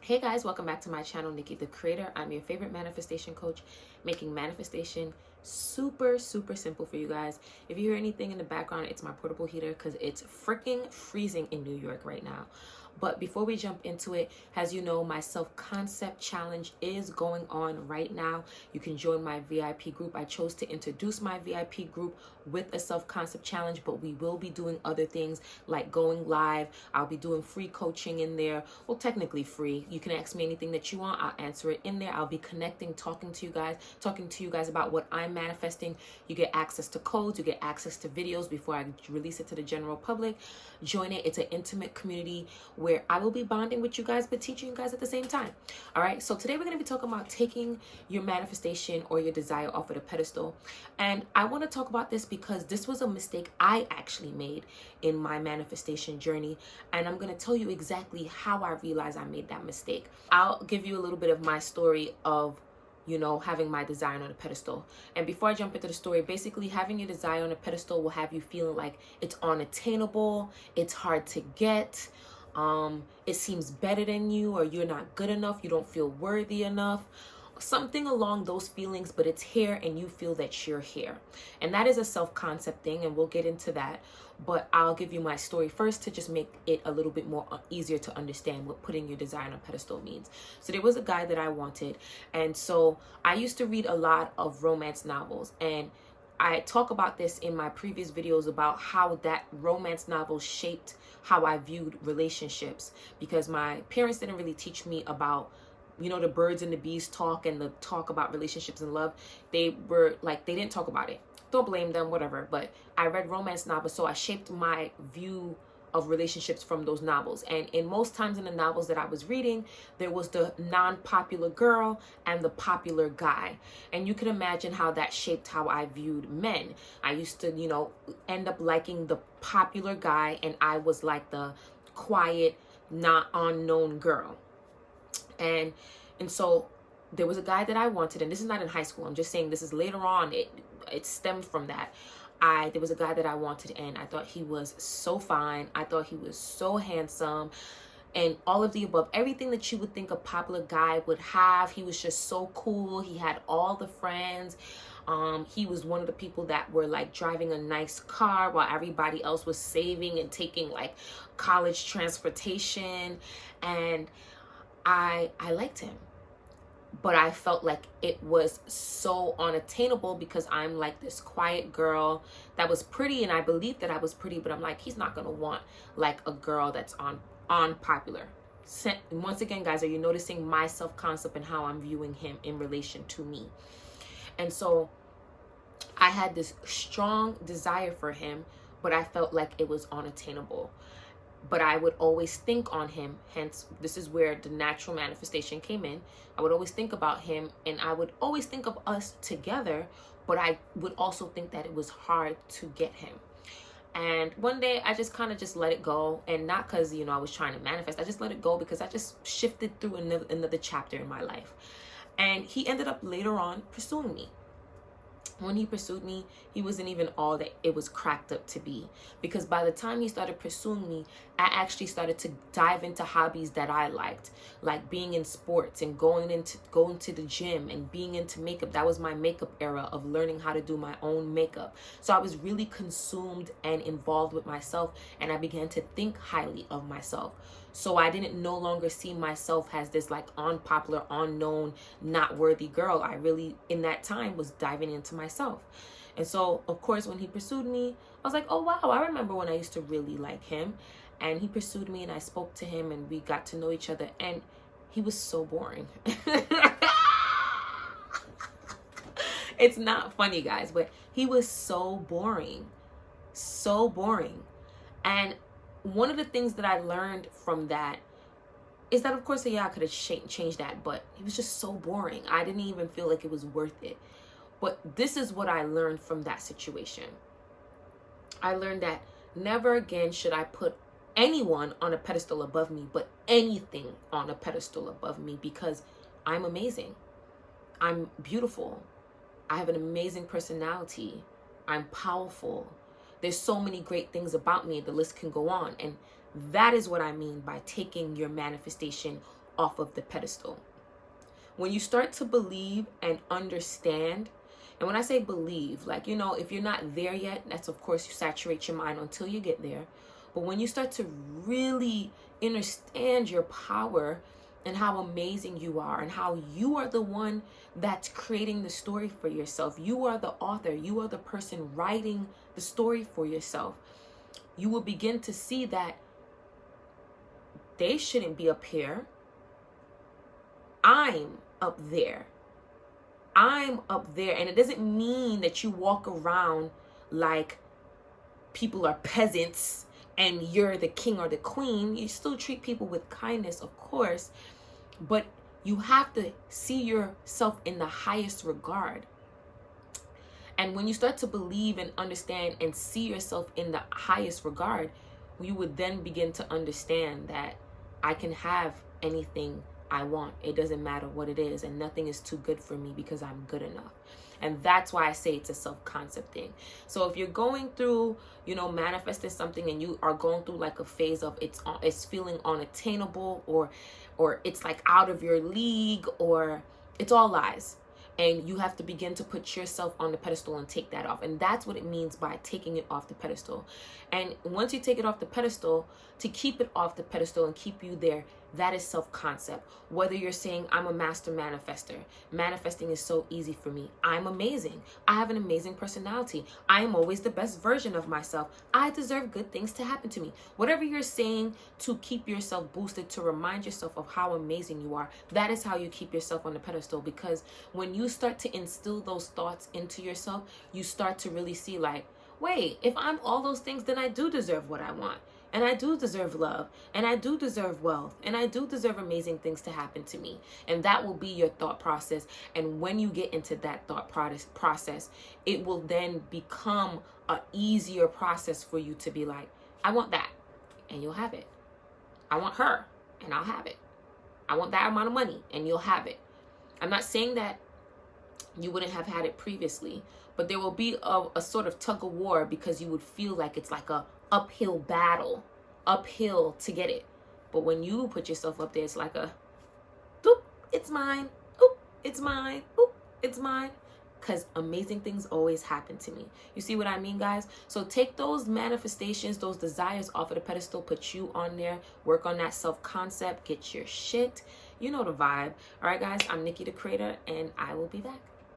Hey guys, welcome back to my channel, Nikki the Creator. I'm your favorite manifestation coach, making manifestation super simple for you guys. If you hear anything in the background, it's my portable heater because it's freaking freezing in New York right now. But before we jump into it, as you know, my self-concept challenge is going on right now. You can join my VIP group. I chose to introduce my VIP group with a self-concept challenge, but we will be doing other things like going live. I'll be doing free coaching in there. Well, technically free. You can ask me anything that you want. I'll answer it in there. I'll be connecting, talking to you guys about what I'm manifesting. You get access to codes. You get access to videos before I release it to the general public. Join it. It's an intimate community where I will be bonding with you guys, but teaching you guys at the same time. All right. So today we're going to be talking about taking your manifestation or your desire off of the pedestal. And I want to talk about this because this was a mistake I actually made in my manifestation journey. And I'm going to tell you exactly how I realized I made that mistake. I'll give you a little bit of my story of having my desire on a pedestal. And before I jump into the story, basically having your desire on a pedestal will have you feeling like it's unattainable, it's hard to get, it seems better than you, or you're not good enough, you don't feel worthy enough. Something along those feelings, but it's here and you feel that you're here. And that is a self-concept thing, and we'll get into that. But I'll give you my story first to just make it a little bit more easier to understand what putting your desire on a pedestal means. So there was a guy that I wanted. And so I used to read a lot of romance novels. And I talk about this in my previous videos about how that romance novel shaped how I viewed relationships. Because my parents didn't really teach me about the birds and the bees talk and the talk about relationships and love. They didn't talk about it. Don't blame them, whatever. But I read romance novels, so I shaped my view of relationships from those novels. And in most times in the novels that I was reading, there was the non-popular girl and the popular guy. And you can imagine how that shaped how I viewed men. I used to, end up liking the popular guy, and I was like the quiet, not unknown girl. And so there was a guy that I wanted, and this is not in high school. I'm just saying this is later on. It stemmed from that. There was a guy that I wanted, and I thought he was so fine. I thought he was so handsome, and all of the above. Everything that you would think a popular guy would have. He was just so cool. He had all the friends. He was one of the people that were like driving a nice car while everybody else was saving and taking like college transportation. And I liked him, but I felt like it was so unattainable because I'm like this quiet girl that was pretty, and I believed that I was pretty, but I'm like, he's not gonna want like a girl that's unpopular. Once again, guys, are you noticing my self-concept and how I'm viewing him in relation to me? And so I had this strong desire for him, but I felt like it was unattainable. But I would always think on him. Hence, this is where the natural manifestation came in. I would always think about him, and I would always think of us together, but I would also think that it was hard to get him. And one day I just kind of just let it go. And not because, I was trying to manifest. I just let it go because I just shifted through another chapter in my life. And he ended up later on pursuing me. When he pursued me, he wasn't even all that it was cracked up to be. Because by the time he started pursuing me, I actually started to dive into hobbies that I liked, like being in sports and going to the gym and being into makeup. That was my makeup era of learning how to do my own makeup. So I was really consumed and involved with myself, and I began to think highly of myself. So I didn't no longer see myself as this like unpopular, unknown, not worthy girl. I really, in that time, was diving into myself. And so, of course, when he pursued me, I was like, oh, wow, I remember when I used to really like him. And he pursued me, and I spoke to him, and we got to know each other. And he was so boring. It's not funny, guys, but he was so boring. So boring. And one of the things that I learned from that is that, of course, I could have changed that, but it was just so boring. I didn't even feel like it was worth it. But this is what I learned from that situation. I learned that never again should I put anyone on a pedestal above me, but anything on a pedestal above me, because I'm amazing. I'm beautiful. I have an amazing personality. I'm powerful. There's so many great things about me. The list can go on. And that is what I mean by taking your manifestation off of the pedestal. When you start to believe and understand, and when I say believe, like, you know, if you're not there yet, that's of course you saturate your mind until you get there. But when you start to really understand your power and how amazing you are and how you are the one that's creating the story for yourself, you are the author, you are the person writing the story for yourself, you will begin to see that they shouldn't be up here. I'm up there. I'm up there. And it doesn't mean that you walk around like people are peasants and you're the king or the queen. You still treat people with kindness, of course, but you have to see yourself in the highest regard. And when you start to believe and understand and see yourself in the highest regard, you would then begin to understand that I can have anything I want. It doesn't matter what it is, and nothing is too good for me because I'm good enough. And that's why I say it's a self-concept thing. So if you're going through, you know, manifesting something and you are going through like a phase of it's feeling unattainable, or it's like out of your league, or it's all lies, and you have to begin to put yourself on the pedestal and take that off. And that's what it means by taking it off the pedestal. And once you take it off the pedestal, to keep it off the pedestal and keep you there, that is self-concept. Whether you're saying, I'm a master manifester. Manifesting is so easy for me. I'm amazing. I have an amazing personality. I am always the best version of myself. I deserve good things to happen to me. Whatever you're saying to keep yourself boosted, to remind yourself of how amazing you are, that is how you keep yourself on the pedestal. Because when you start to instill those thoughts into yourself, you start to really see like, wait, if I'm all those things, then I do deserve what I want. And I do deserve love, and I do deserve wealth, and I do deserve amazing things to happen to me. And that will be your thought process. And when you get into that thought process, it will then become an easier process for you to be like, I want that, and you'll have it. I want her, and I'll have it. I want that amount of money, and you'll have it. I'm not saying that you wouldn't have had it previously, but there will be a sort of tug of war, because you would feel like it's like a uphill battle, uphill to get it. But when you put yourself up there, it's like a, oop, it's mine, oop, it's mine, oop, it's mine. Because amazing things always happen to me. You see what I mean, guys? So take those manifestations, those desires off of the pedestal, put you on there, work on that self-concept, get your shit. You know the vibe. All right, guys, I'm Nikki the Creator, and I will be back.